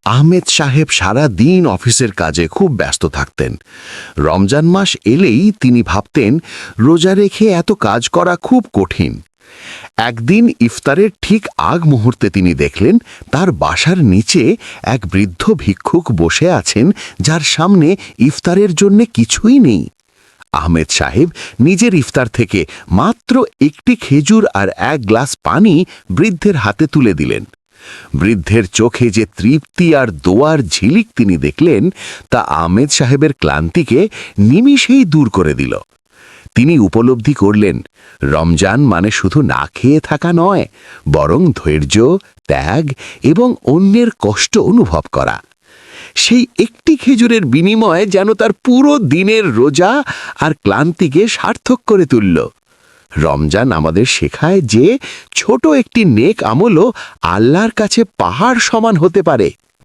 আহমেদ সাহেব সারা দিন অফিসের কাজে খুব ব্যস্ত থাকতেন। রমজান মাস এলেই তিনি ভাবতেন রোজা রেখে এত কাজ করা খুব কঠিন। একদিন ইফতারের ঠিক আগ মুহূর্তে তিনি দেখলেন তার বাসার নিচে এক বৃদ্ধ ভিক্ষুক বসে আছেন, যার সামনে ইফতারের জন্য কিছুই নেই। আহমেদ সাহেব নিজের ইফতার থেকে মাত্র একটি খেজুর আর এক গ্লাস পানি বৃদ্ধের হাতে তুলে দিলেন। বৃদ্ধের চোখে যে তৃপ্তি আর দোয়ার ঝিলিক তিনি দেখলেন, তা আহমেদ সাহেবের ক্লান্তিকে নিমিষেই দূর করে দিল। তিনি উপলব্ধি করলেন রমজান মানে শুধু না খেয়ে থাকা নয়, বরং ধৈর্য, ত্যাগ এবং অন্যের কষ্ট অনুভব করা। সেই একটি খেজুরের বিনিময়ে যেন তার পুরো দিনের রোজা আর ক্লান্তিকে সার্থক করে তুলল। রমজান আমাদের শেখায় যে ছোট একটি নেক আমলও আল্লাহর কাছে পাহাড় সমান হতে পারে।